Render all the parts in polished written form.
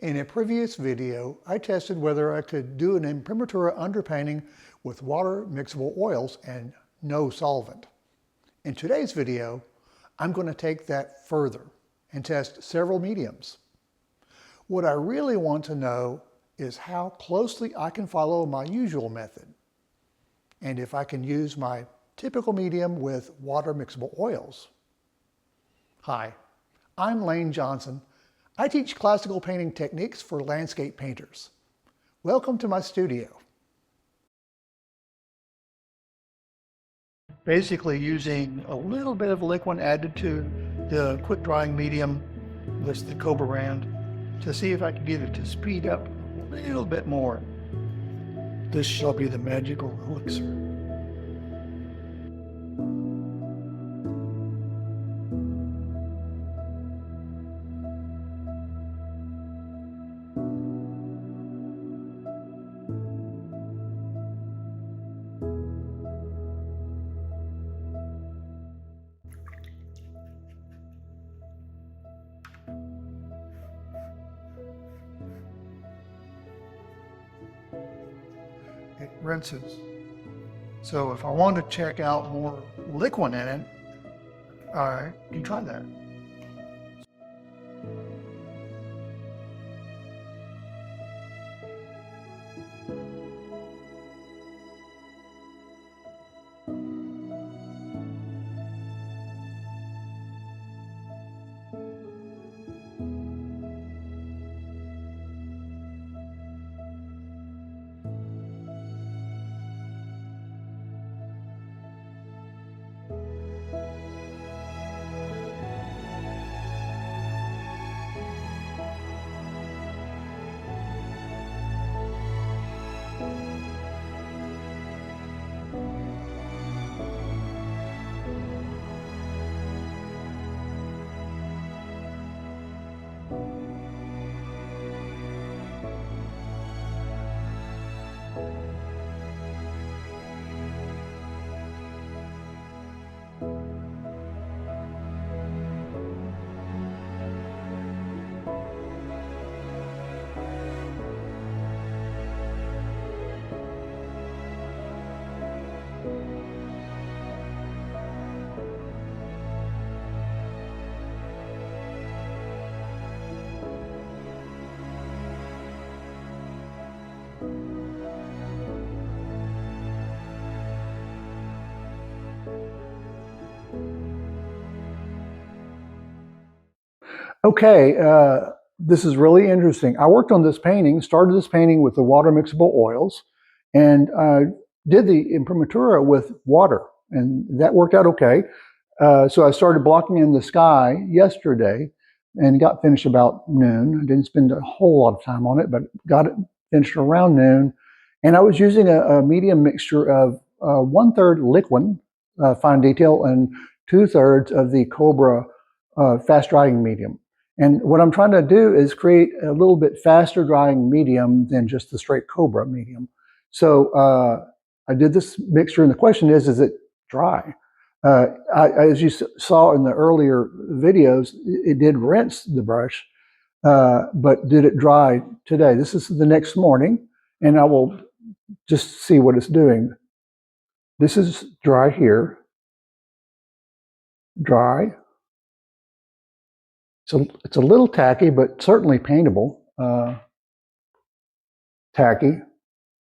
In a previous video, I tested whether I could do an imprimatura underpainting with water mixable oils and no solvent. In today's video, I'm going to take that further and test several mediums. What I really want to know is how closely I can follow my usual method, and if I can use my typical medium with water mixable oils. Hi, I'm Layne Johnson. I teach classical painting techniques for landscape painters. Welcome to my studio. Basically using a little bit of liquid added to the quick drying medium, this the Cobra brand, to see if I can get it to speed up a little bit more. This shall be the magical elixir. It rinses. So if I want to check out more liquid in it, I can try that. Okay, this is really interesting. I worked on this painting, started this painting with the water mixable oils, and did the imprimatura with water, and that worked out okay. So I started blocking in the sky yesterday and got finished about noon. I didn't spend a whole lot of time on it, but got it finished around noon. And I was using a medium mixture of 1/3 liquid fine detail and 2/3 of the Cobra fast drying medium. And what I'm trying to do is create a little bit faster drying medium than just the straight Cobra medium. So I did this mixture, and the question is it dry? As you saw in the earlier videos, it did rinse the brush, but did it dry today? This is the next morning, and I will just see what it's doing. This is dry here, dry. So it's a little tacky, but certainly paintable. Tacky,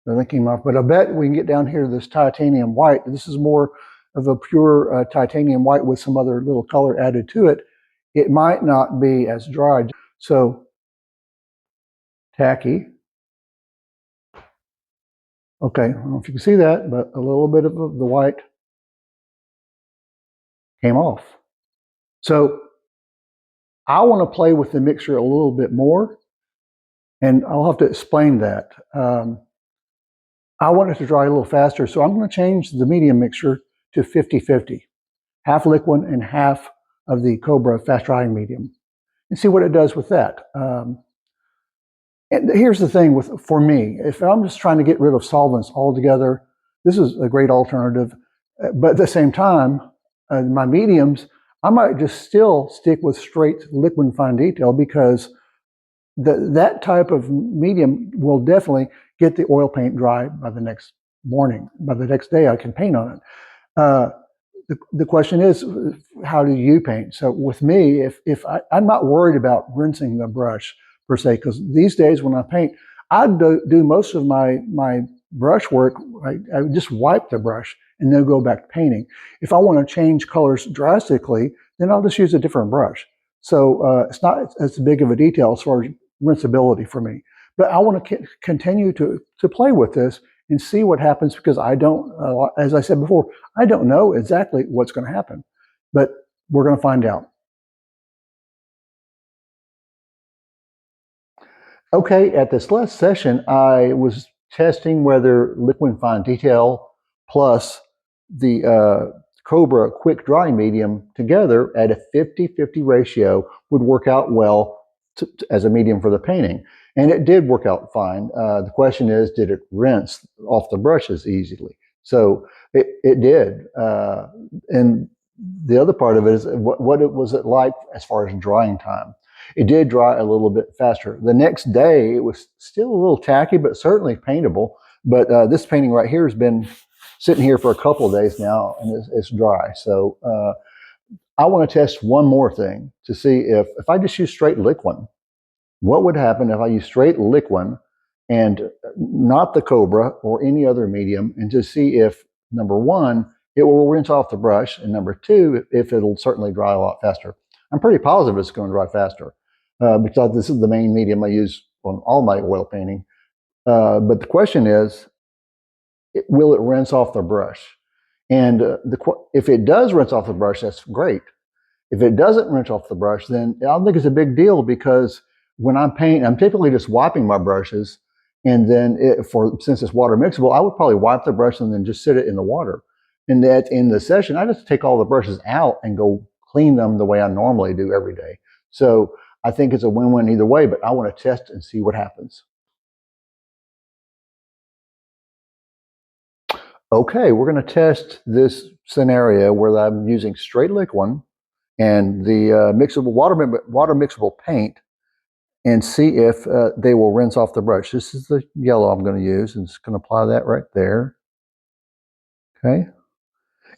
that came off, but I bet we can get down here to this titanium white. This is more of a pure titanium white with some other little color added to it. It might not be as dry. So tacky. Okay, I don't know if you can see that, but a little bit of the white came off. So I want to play with the mixture a little bit more, and I'll have to explain that. I want it to dry a little faster, so I'm going to change the medium mixture to 50-50, half liquid and half of the Cobra fast drying medium, and see what it does with that. And here's the thing for me, if I'm just trying to get rid of solvents altogether, this is a great alternative. But at the same time, my mediums, I might just still stick with straight liquid fine detail, because that type of medium will definitely get the oil paint dry by the next morning. By the next day, I can paint on it. Uh, the question is, how do you paint? So with me, if I'm not worried about rinsing the brush per se, because these days when I paint, I do most of my brush work. I just wipe the brush and then go back to painting. If I want to change colors drastically, then I'll just use a different brush. So it's not as big of a detail as far as rinsability for me. But I want to continue to play with this and see what happens because I don't, as I said before, I don't know exactly what's going to happen, but we're going to find out. Okay, at this last session, I was testing whether liquid fine detail plus the Cobra quick drying medium together at a 50-50 ratio would work out well as a medium for the painting. And it did work out fine. The question is, did it rinse off the brushes easily? So it did. And the other part of it is what was it like as far as drying time? It did dry a little bit faster. The next day, it was still a little tacky, but certainly paintable. But this painting right here has been sitting here for a couple of days now, and it's dry. So I want to test one more thing to see if I just use straight liquid, what would happen if I use straight liquid and not the Cobra or any other medium, and to see if, number one, it will rinse off the brush, and number two, if it'll certainly dry a lot faster. I'm pretty positive it's going to dry faster because this is the main medium I use on all my oil painting. But the question is, will it rinse off the brush? And if it does rinse off the brush, that's great. If it doesn't rinse off the brush, then I don't think it's a big deal because when I'm painting, I'm typically just wiping my brushes. And then since it's water mixable, I would probably wipe the brush and then just sit it in the water. And that in the session, I just take all the brushes out and go clean them the way I normally do every day. So I think it's a win-win either way, but I want to test and see what happens. Okay, we're going to test this scenario where I'm using straight liquid and the mixable water mixable paint and see if they will rinse off the brush. This is the yellow I'm going to use, and just going to apply that right there. Okay.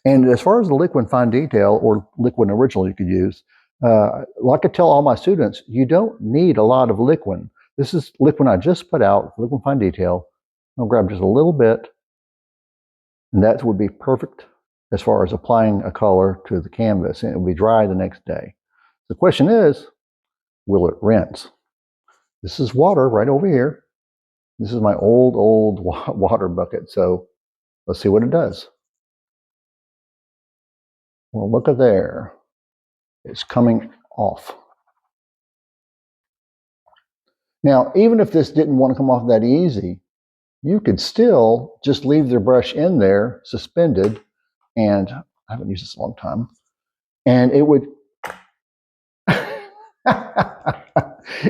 And as far as the liquid fine detail or liquid original you could use, like I tell all my students, you don't need a lot of liquid. This is liquid I just put out, liquid fine detail. I'll grab just a little bit, and that would be perfect as far as applying a color to the canvas, and it will be dry the next day. The question is, will it rinse? This is water right over here. This is my old water bucket. So let's see what it does. Well, look at there. It's coming off. Now, even if this didn't want to come off that easy, you could still just leave the brush in there suspended, and I haven't used this in a long time, and it would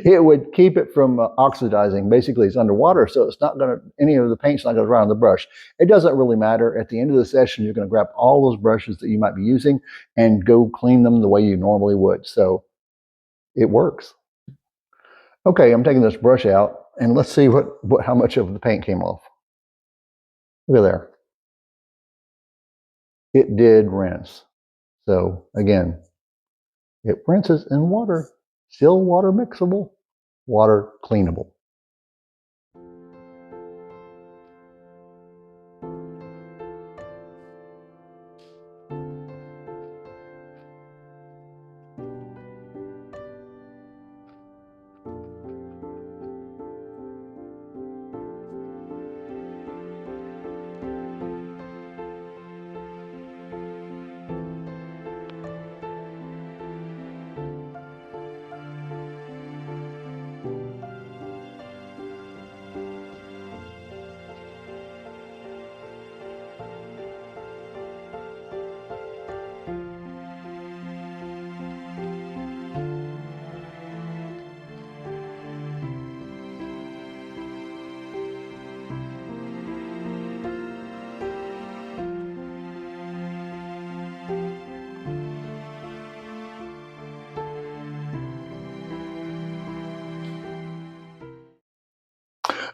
it would keep it from oxidizing. Basically, it's underwater, so it's not going to, any of the paint's not going to dry on the brush. It doesn't really matter. At the end of the session, you're going to grab all those brushes that you might be using and go clean them the way you normally would. So it works. Okay, I'm taking this brush out, and let's see how much of the paint came off. Look at there. It did rinse. So again, it rinses in water, still water mixable, water cleanable.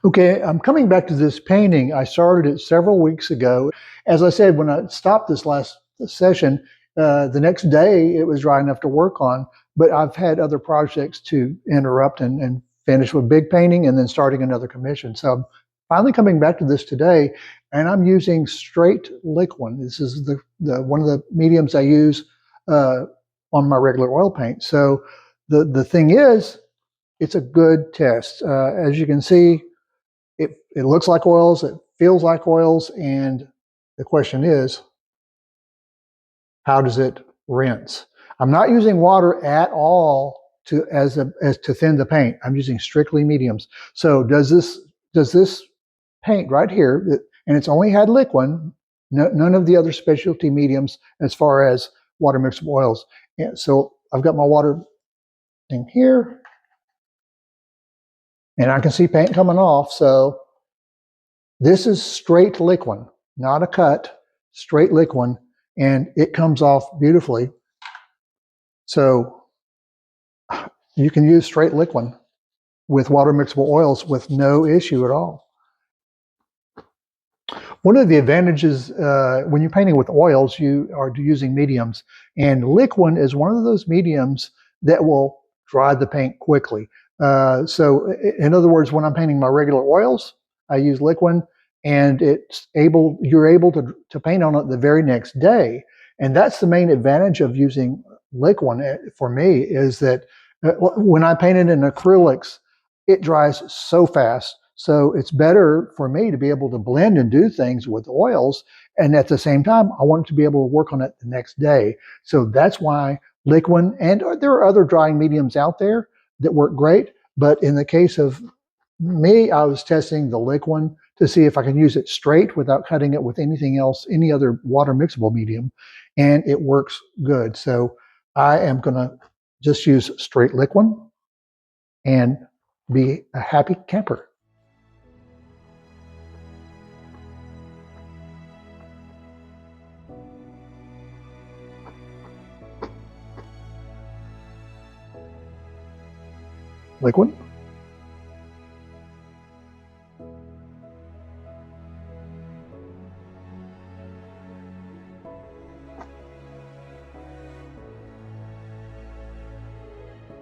Okay, I'm coming back to this painting. I started it several weeks ago. As I said, when I stopped this last session, the next day it was dry enough to work on, but I've had other projects to interrupt and finish with big painting and then starting another commission. So I'm finally coming back to this today, and I'm using straight liquid. This is the one of the mediums I use uh, on my regular oil paint. So the thing is, it's a good test. As you can see, it looks like oils, it feels like oils, and the question is, how does it rinse? I'm not using water at all as to thin the paint. I'm using strictly mediums. So does this paint right here, and it's only had liquid, none of the other specialty mediums as far as water mixable oils. And so I've got my water thing here, and I can see paint coming off. So this is straight liquid, not a cut, straight liquid, and it comes off beautifully. So you can use straight liquid with water mixable oils with no issue at all. One of the advantages when you're painting with oils, you are using mediums, and liquid is one of those mediums that will dry the paint quickly. So, in other words, when I'm painting my regular oils, I use liquid, and you're able to paint on it the very next day, and that's the main advantage of using liquid for me is that when I paint it in acrylics, it dries so fast. So it's better for me to be able to blend and do things with oils. And at the same time, I want to be able to work on it the next day. So that's why liquid, and there are other drying mediums out there that work great. But in the case of me, I was testing the liquid to see if I can use it straight without cutting it with anything else, any other water mixable medium. And it works good. So I am going to just use straight liquid and be a happy camper. Liquid.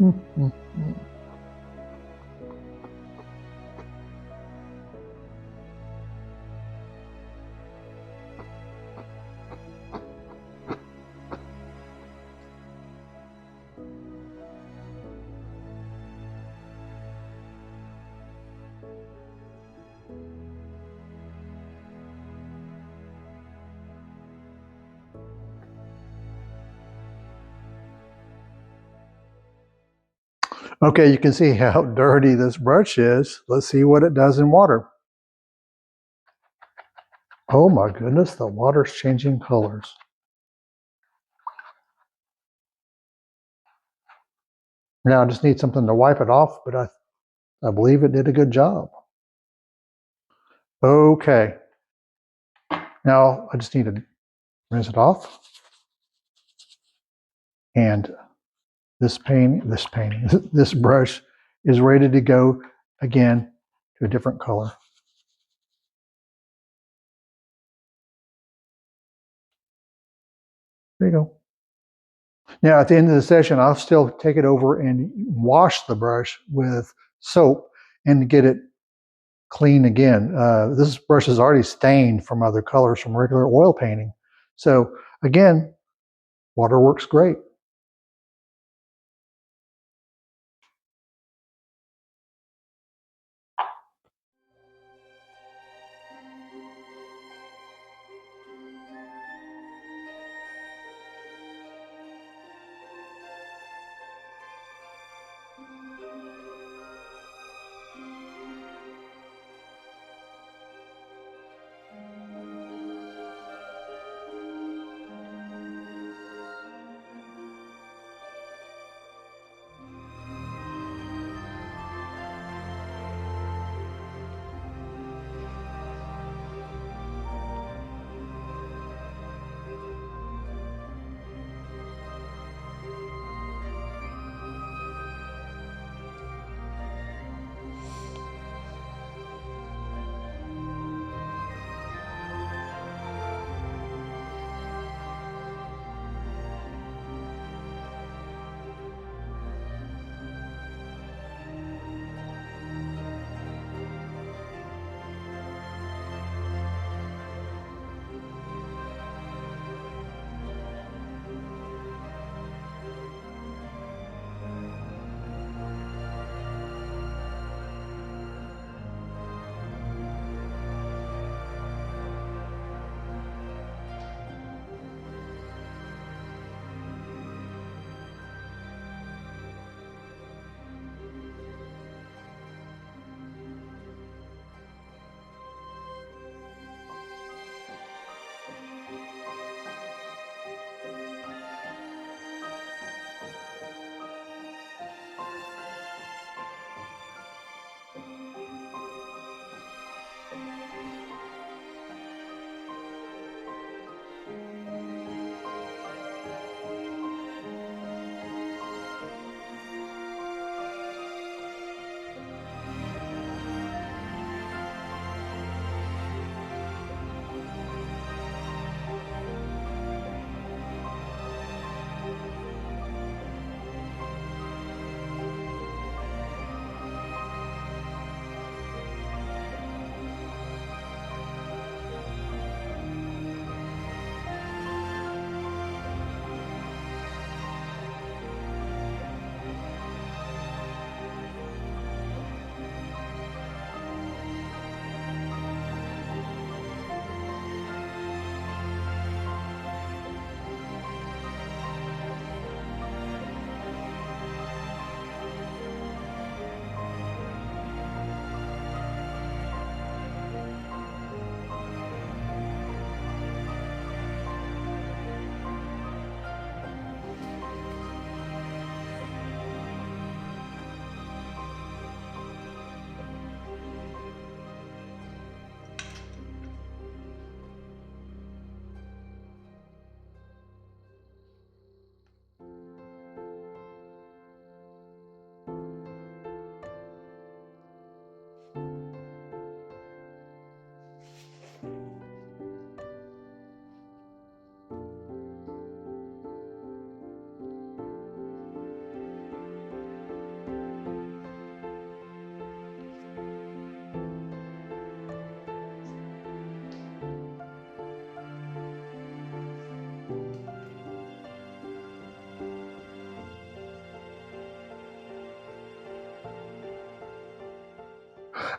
Mm-hmm. Okay, you can see how dirty this brush is. Let's see what it does in water. Oh my goodness, the water's changing colors. Now I just need something to wipe it off, but I believe it did a good job. Okay, now I just need to rinse it off. And this this brush is ready to go again to a different color. There you go. Now, at the end of the session, I'll still take it over and wash the brush with soap and get it clean again. This brush is already stained from other colors from regular oil painting. So again, water works great.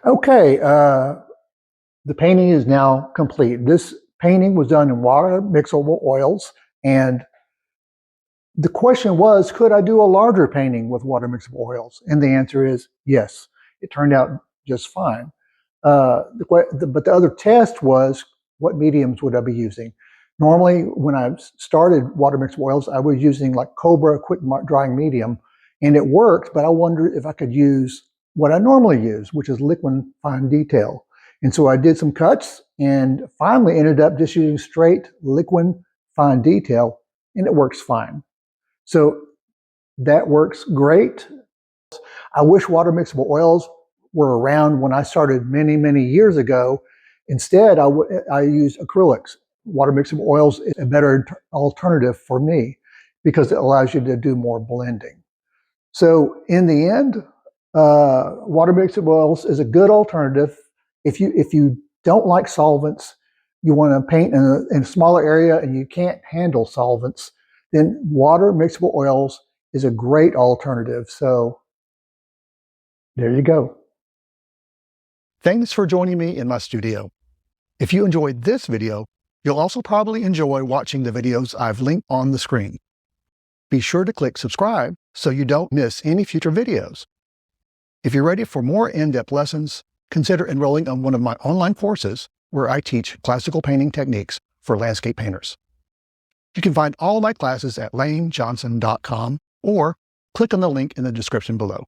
Okay, the painting is now complete. This painting was done in water mixable oils, and the question was, could I do a larger painting with water mixable oils? And the answer is yes. It turned out just fine. But the other test was, what mediums would I be using? Normally, when I started water mixed oils, I was using like Cobra quick drying medium, and it worked. But I wondered if I could use what I normally use, which is liquid fine detail. And so I did some cuts, and finally ended up just using straight liquid fine detail, and it works fine. So that works great. I wish water mixable oils were around when I started many, many years ago. Instead, I use acrylics. Water mixable oils is a better alternative for me because it allows you to do more blending. So in the end, water mixable oils is a good alternative. If you don't like solvents, you want to paint in a smaller area and you can't handle solvents, then water mixable oils is a great alternative. So there you go. Thanks for joining me in my studio. If you enjoyed this video, you'll also probably enjoy watching the videos I've linked on the screen. Be sure to click subscribe so you don't miss any future videos. If you're ready for more in-depth lessons, consider enrolling on one of my online courses where I teach classical painting techniques for landscape painters. You can find all my classes at laynejohnson.com or click on the link in the description below.